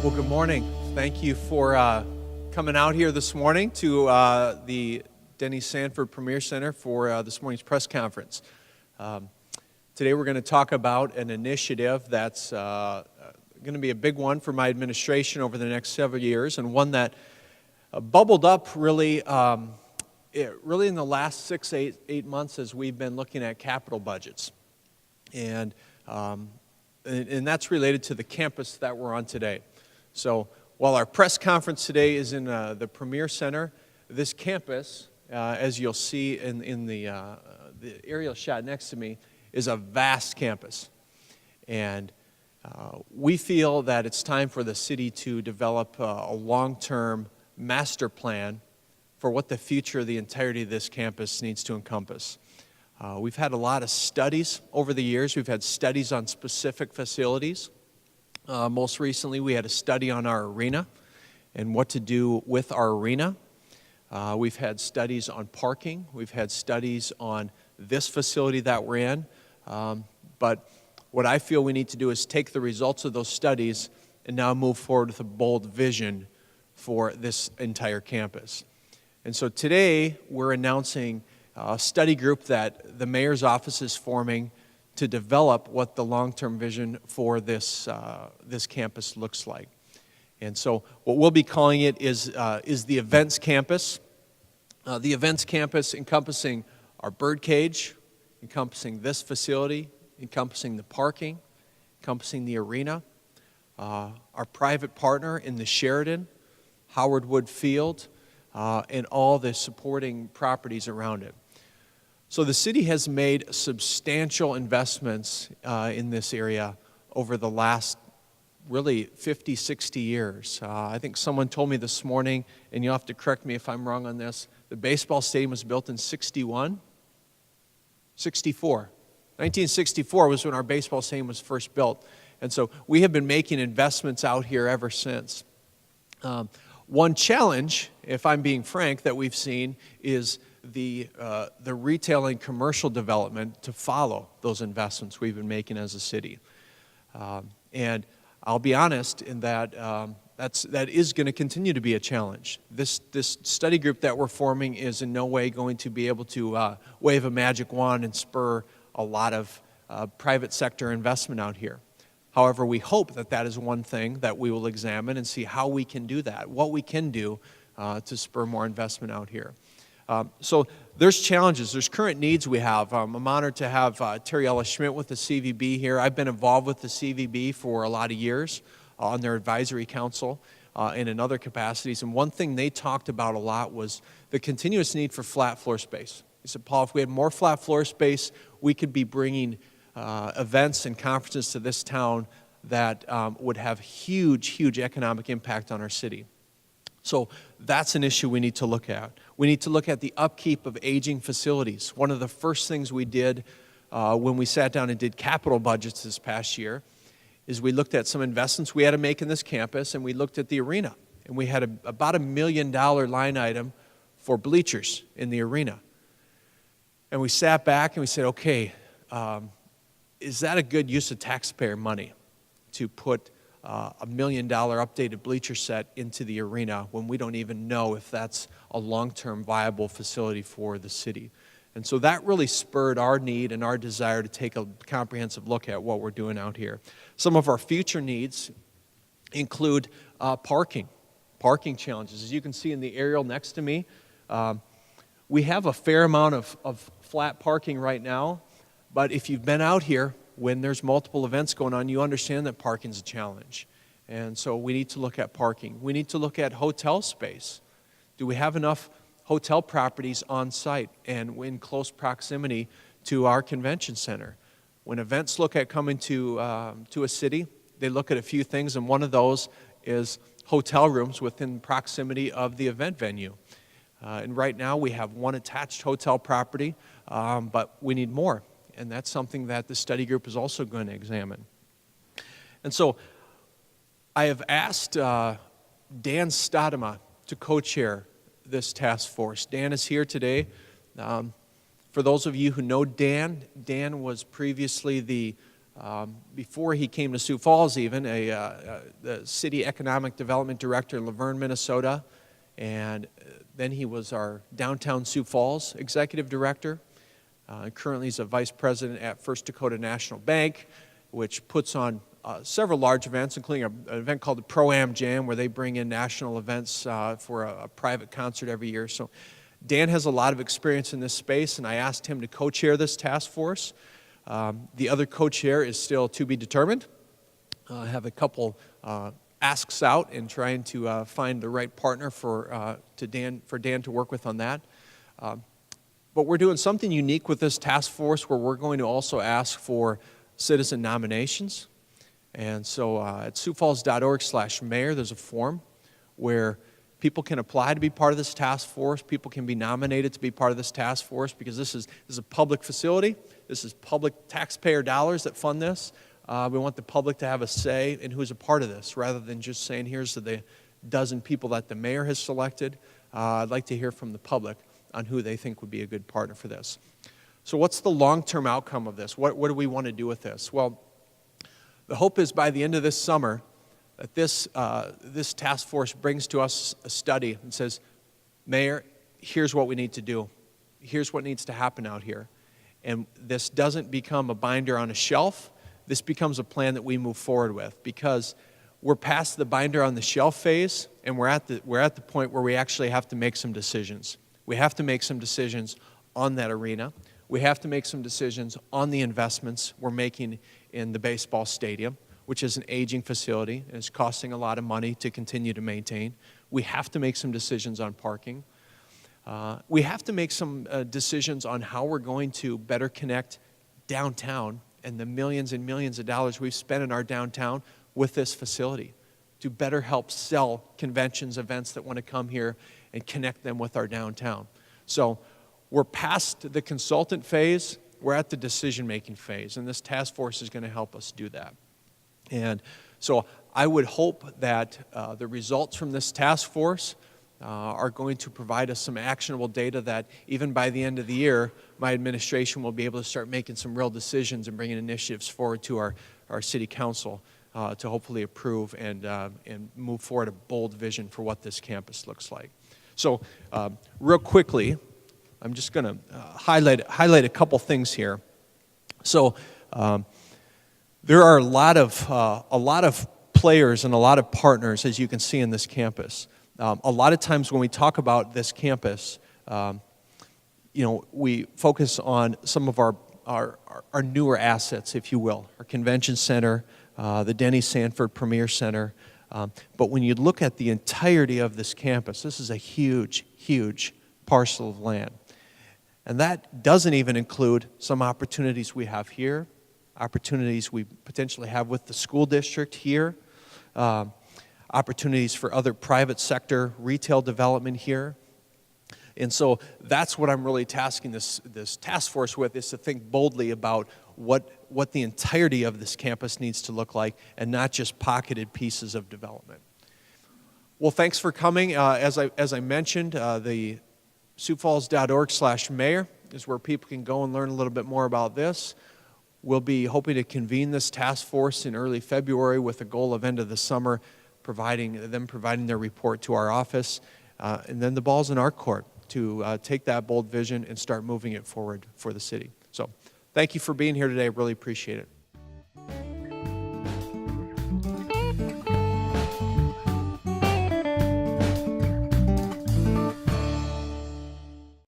Well, good morning. Thank you for coming out here this morning to the Denny Sanford PREMIER Center for this morning's press conference. Today we're going to talk about an initiative that's going to be a big one for my administration over the next several years, and one that bubbled up really in the last 6 to 8 months as we've been looking at capital budgets. And that's related to the campus that we're on today. So while our press conference today is in the PREMIER Center, this campus, as you'll see in the aerial shot next to me, is a vast campus. And we feel that it's time for the city to develop a long-term master plan for what the future of the entirety of this campus needs to encompass. We've had a lot of studies over the years. We've had studies on specific facilities. Most recently, we had a study on our arena and what to do with our arena. We've had studies on parking. We've had studies on this facility that we're in. But what I feel we need to do is take the results of those studies and now move forward with a bold vision for this entire campus. And so today, we're announcing a study group that the mayor's office is forming to develop what the long-term vision for this campus looks like. And so what we'll be calling it is the events campus. The events campus encompassing our bird cage, encompassing this facility, encompassing the parking, encompassing the arena, our private partner in the Sheridan, Howard Wood Field, and all the supporting properties around it. So the city has made substantial investments in this area over the last really 50, 60 years. I think someone told me this morning, and you'll have to correct me if I'm wrong on this, the baseball stadium was built in 61? 64. 1964 was when our baseball stadium was first built. And so we have been making investments out here ever since. One challenge, if I'm being frank, that we've seen is the retail and commercial development to follow those investments we've been making as a city. And I'll be honest in that that is going to continue to be a challenge. This study group that we're forming is in no way going to be able to wave a magic wand and spur a lot of private sector investment out here. However, we hope that that is one thing that we will examine and see how we can do that, what we can do to spur more investment out here. So there's challenges, there's current needs we have. I'm honored to have Terry Ellis Schmidt with the CVB here. I've been involved with the CVB for a lot of years on their advisory council and in other capacities. And one thing they talked about a lot was the continuous need for flat floor space. He said, Paul, if we had more flat floor space, we could be bringing events and conferences to this town that would have huge economic impact on our city. So that's an issue we need to look at. We need to look at the upkeep of aging facilities. One of the first things we did when we sat down and did capital budgets this past year is we looked at some investments we had to make in this campus, and we looked at the arena. And we had about $1 million line item for bleachers in the arena. And we sat back and we said, okay, is that a good use of taxpayer money to put $1 million updated bleacher set into the arena when we don't even know if that's a long-term viable facility for the city? And so that really spurred our need and our desire to take a comprehensive look at what we're doing out here. Some of our future needs include parking challenges. As you can see in the aerial next to me, we have a fair amount of flat parking right now, but if you've been out here, when there's multiple events going on, you understand that parking's a challenge. And so we need to look at parking. We need to look at hotel space. Do we have enough hotel properties on site and in close proximity to our convention center? When events look at coming to a city, they look at a few things, and one of those is hotel rooms within proximity of the event venue. And right now we have one attached hotel property, but we need more. And that's something that the study group is also going to examine. And so I have asked Dan Stadema to co-chair this task force. Dan is here today. For those of you who know Dan, Dan was previously the before he came to Sioux Falls even, the City Economic Development Director in Laverne, Minnesota, and then he was our Downtown Sioux Falls Executive Director. Currently he's a Vice President at First Dakota National Bank, which puts on several large events, including an event called the Pro-Am Jam, where they bring in national events for a private concert every year. So Dan has a lot of experience in this space, and I asked him to co-chair this task force. The other co-chair is still to be determined. I have a couple asks out in trying to find the right partner for Dan to work with on that. But we're doing something unique with this task force where we're going to also ask for citizen nominations. And so at siouxfalls.org/mayor, there's a form where people can apply to be part of this task force. People can be nominated to be part of this task force because this is a public facility. This is public taxpayer dollars that fund this. We want the public to have a say in who's a part of this, rather than just saying, here's the dozen people that the mayor has selected. I'd like to hear from the public on who they think would be a good partner for this. So what's the long-term outcome of this? What do we want to do with this? Well, the hope is by the end of this summer that this task force brings to us a study and says, Mayor, here's what we need to do. Here's what needs to happen out here. And this doesn't become a binder on a shelf. This becomes a plan that we move forward with, because we're past the binder on the shelf phase, and we're at the point where we actually have to make some decisions. We have to make some decisions on that arena. We have to make some decisions on the investments we're making in the baseball stadium, which is an aging facility and is costing a lot of money to continue to maintain. We have to make some decisions on parking. We have to make some decisions on how we're going to better connect downtown and the millions and millions of dollars we've spent in our downtown with this facility to better help sell conventions, events that want to come here and connect them with our downtown. So we're past the consultant phase, we're at the decision-making phase, and this task force is going to help us do that. And so I would hope that the results from this task force are going to provide us some actionable data that even by the end of the year, my administration will be able to start making some real decisions and bringing initiatives forward to our city council to hopefully approve and move forward a bold vision for what this campus looks like. So real quickly, I'm just going to highlight a couple things here. So there are a lot of players and a lot of partners, as you can see, in this campus. A lot of times when we talk about this campus, we focus on some of our newer assets, if you will, our convention center, the Denny Sanford Premier Center. But when you look at the entirety of this campus, this is a huge, huge parcel of land. And that doesn't even include some opportunities we have here, opportunities we potentially have with the school district here, opportunities for other private sector retail development here. And so that's what I'm really tasking this task force with, is to think boldly about what the entirety of this campus needs to look like, and not just pocketed pieces of development. Well, thanks for coming. As I mentioned, the siouxfalls.org/mayor is where people can go and learn a little bit more about this. We'll be hoping to convene this task force in early February with the goal of end of the summer providing their report to our office. And then the ball's in our court to take that bold vision and start moving it forward for the city. So thank you for being here today. I really appreciate it.